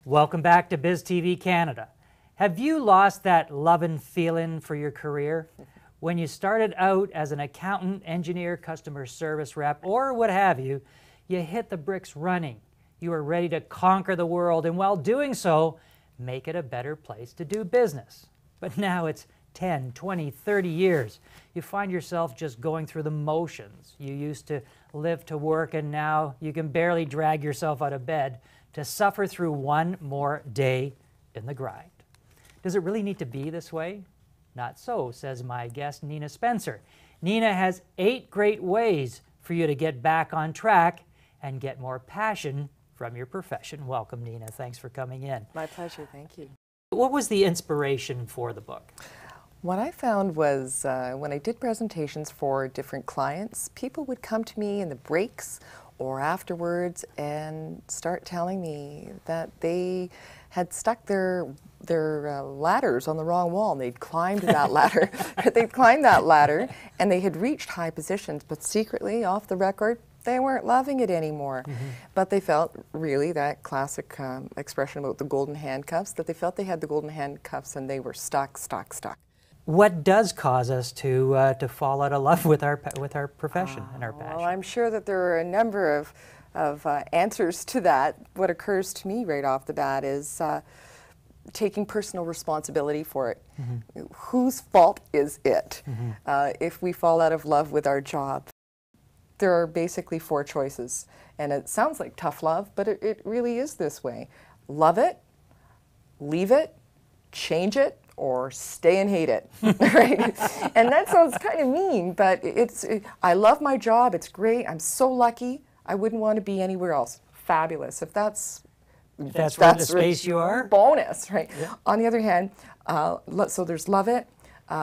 Welcome back to BizTv Canada. Have you lost that lovin' feeling for your career? When you started out as an accountant, engineer, customer service rep, or what have you, you hit the bricks running. You were ready to conquer the world, and while doing so, make it a better place to do business. But now it's 10, 20, 30 years. You find yourself just going through the motions. You used to live to work, and now you can barely drag yourself out of bed to suffer through one more day in the grind. Does it really need to be this way? Not so, says my guest, Nina Spencer. Nina has 8 great ways for you to get back on track and get more passion from your profession. Welcome, Nina. Thanks for coming in. My pleasure. Thank you. What was the inspiration for the book? What I found was when I did presentations for different clients, people would come to me in the breaks or afterwards and start telling me that they had stuck their ladders on the wrong wall, and they'd climbed that ladder. They'd climbed that ladder and they had reached high positions, but secretly, off the record, they weren't loving it anymore. But they felt really that classic expression about the golden handcuffs, that they felt they had the golden handcuffs and they were stuck. What does cause us to fall out of love with our profession and our passion? Well, I'm sure that there are a number of answers to that. What occurs to me right off the bat is taking personal responsibility for it. Whose fault is it if we fall out of love with our job? There are basically 4 choices, and it sounds like tough love, but it really is this way. Love it, leave it, change it, or stay and hate it, right? And that sounds kind of mean, but I love my job, it's great, I'm so lucky, I wouldn't want to be anywhere else. Fabulous. If that's where the space you are? Bonus, right? Yeah. On the other hand, so there's love it,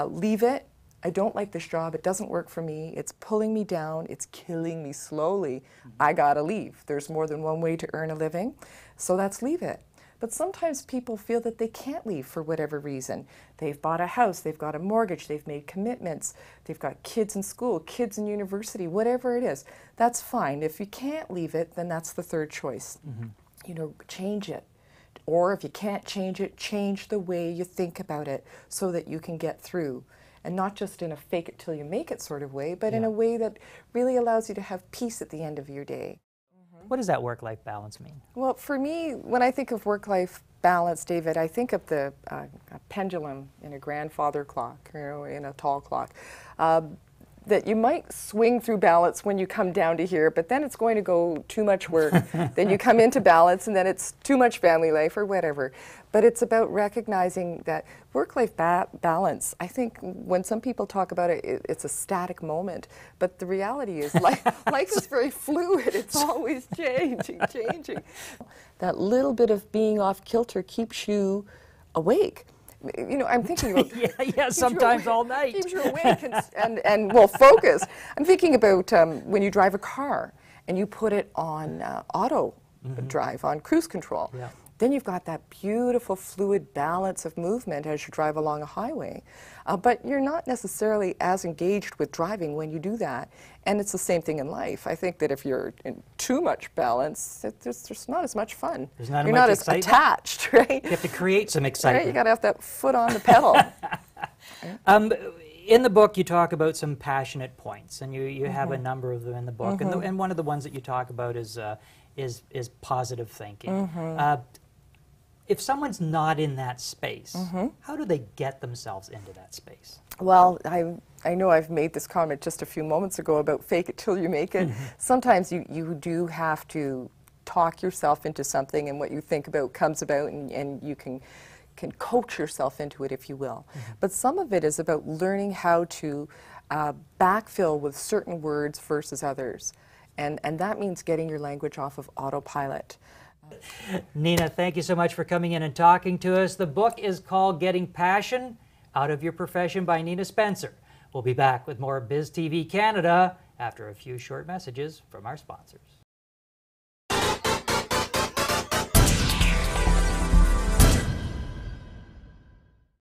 leave it, I don't like this job, it doesn't work for me, it's pulling me down, it's killing me slowly, I gotta leave. There's more than one way to earn a living, so that's leave it. But sometimes people feel that they can't leave for whatever reason. They've bought a house, they've got a mortgage, they've made commitments, they've got kids in school, kids in university, whatever it is. That's fine. If you can't leave it, then that's the 3rd choice. You know, change it. Or if you can't change it, change the way you think about it so that you can get through. And not just in a fake it till you make it sort of way, but in a way that really allows you to have peace at the end of your day. What does that work-life balance mean? Well, for me, when I think of work-life balance, David, I think of the a pendulum in a grandfather clock, you know, in a tall clock. That you might swing through balance when you come down to here, but then it's going to go too much work. Then you come into balance, and then it's too much family life or whatever. But it's about recognizing that work-life balance, I think when some people talk about it, it's a static moment. But the reality is life is very fluid. It's always changing. That little bit of being off kilter keeps you awake. You know, I'm thinking about yeah, sometimes all night. Keeps you awake and well, focus. I'm thinking about when you drive a car and you put it on auto drive, on cruise control. Yeah. Then you've got that beautiful fluid balance of movement as you drive along a highway. But you're not necessarily as engaged with driving when you do that. And it's the same thing in life. I think that if you're in too much balance, there's just not as much fun. You're not as attached, right? You have to create some excitement. Right? You got to have that foot on the pedal. In the book, you talk about some passionate points, and you have a number of them in the book. And one of the ones that you talk about is positive thinking. If someone's not in that space, how do they get themselves into that space? Well, I know I've made this comment just a few moments ago about fake it till you make it. Sometimes you do have to talk yourself into something, and what you think about comes about, and you can coach yourself into it, if you will. But some of it is about learning how to backfill with certain words versus others. And that means getting your language off of autopilot. Nina, thank you so much for coming in and talking to us. The book is called Getting Passion Out of Your Profession by Nina Spencer. We'll be back with more BizTv Canada after a few short messages from our sponsors.